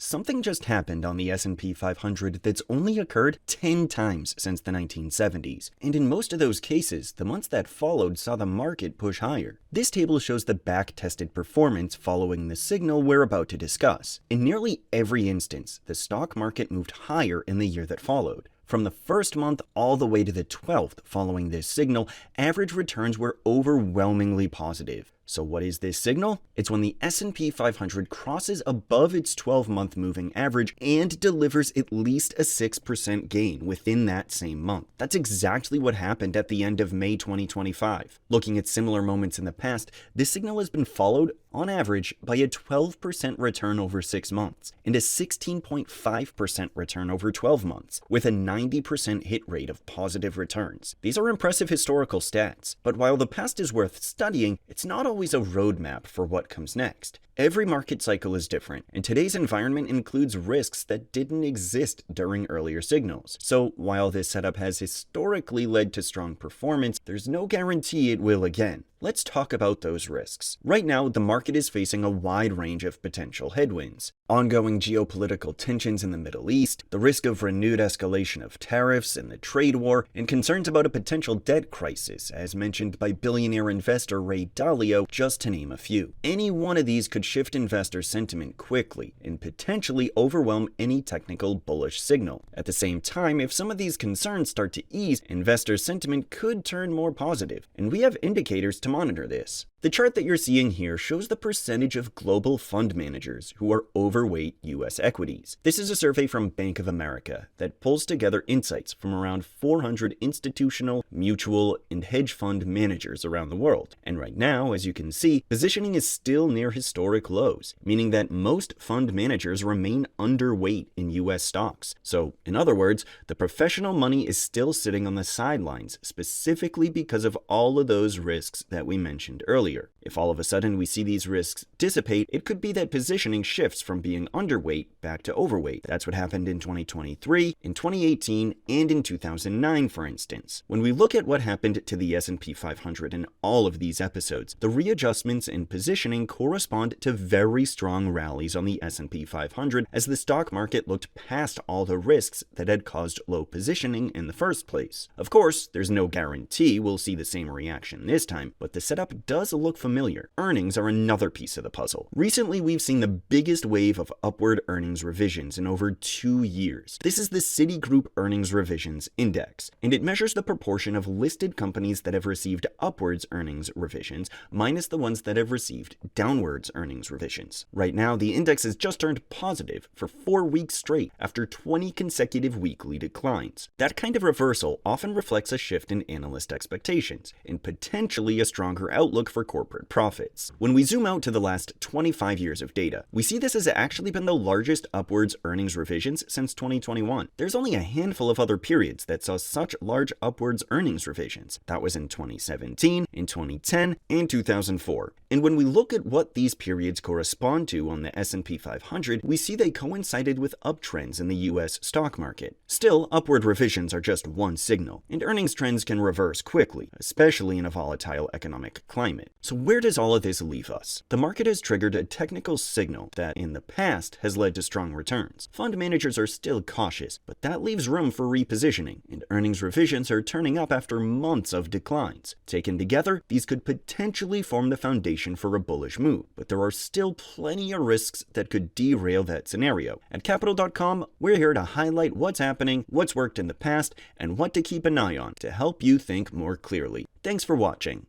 Something just happened on the S&P 500 that's only occurred 10 times since the 1970s, and in most of those cases, the months that followed saw the market push higher. This table shows the back-tested performance following the signal we're about to discuss. In nearly every instance, the stock market moved higher in the year that followed. From the first month all the way to the 12th following this signal, average returns were overwhelmingly positive. So what is this signal? It's when the S&P 500 crosses above its 12-month moving average and delivers at least a 6% gain within that same month. That's exactly what happened at the end of May 2025. Looking at similar moments in the past, this signal has been followed, on average, by a 12% return over 6 months and a 16.5% return over 12 months, with a 90% hit rate of positive returns. These are impressive historical stats, but while the past is worth studying, it's not always a roadmap for what comes next. Every market cycle is different, and today's environment includes risks that didn't exist during earlier signals. So while this setup has historically led to strong performance, there's no guarantee it will again. Let's talk about those risks. Right now, the market is facing a wide range of potential headwinds. Ongoing geopolitical tensions in the Middle East, the risk of renewed escalation of tariffs and the trade war, and concerns about a potential debt crisis, as mentioned by billionaire investor Ray Dalio, just to name a few. Any one of these could shift investor sentiment quickly and potentially overwhelm any technical bullish signal. At the same time, if some of these concerns start to ease, investor sentiment could turn more positive, and we have indicators to monitor this. The chart that you're seeing here shows the percentage of global fund managers who are overweight US equities. This is a survey from Bank of America that pulls together insights from around 400 institutional, mutual, and hedge fund managers around the world. And right now, as you can see, positioning is still near historic lows, meaning that most fund managers remain underweight in US stocks. So, in other words, the professional money is still sitting on the sidelines, specifically because of all of those risks that we mentioned earlier. If all of a sudden we see these risks dissipate, it could be that positioning shifts from being underweight back to overweight. That's what happened in 2023, in 2018, and in 2009, for instance. When we look at what happened to the S&P 500 in all of these episodes, the readjustments in positioning correspond to very strong rallies on the S&P 500 as the stock market looked past all the risks that had caused low positioning in the first place. Of course, there's no guarantee we'll see the same reaction this time, but the setup does look familiar. Earnings are another piece of the puzzle. Recently, we've seen the biggest wave of upward earnings revisions in over 2 years. This is the Citigroup Earnings Revisions Index, and it measures the proportion of listed companies that have received upwards earnings revisions minus the ones that have received downwards earnings revisions. Right now, the index has just turned positive for 4 weeks straight after 20 consecutive weekly declines. That kind of reversal often reflects a shift in analyst expectations and potentially a stronger outlook for corporate profits. When we zoom out to the last 25 years of data, we see this has actually been the largest upwards earnings revisions since 2021. There's only a handful of other periods that saw such large upwards earnings revisions. That was in 2017, in 2010, and 2004. And when we look at what these periods correspond to on the S&P 500, we see they coincided with uptrends in the US stock market. Still, upward revisions are just one signal, and earnings trends can reverse quickly, especially in a volatile economic climate. So where does all of this leave us? The market has triggered a technical signal that in the past has led to strong returns. Fund managers are still cautious, but that leaves room for repositioning, and earnings revisions are turning up after months of declines. Taken together, these could potentially form the foundation for a bullish move, but there are still plenty of risks that could derail that scenario. At Capital.com, we're here to highlight what's happening, what's worked in the past, and what to keep an eye on to help you think more clearly. Thanks for watching.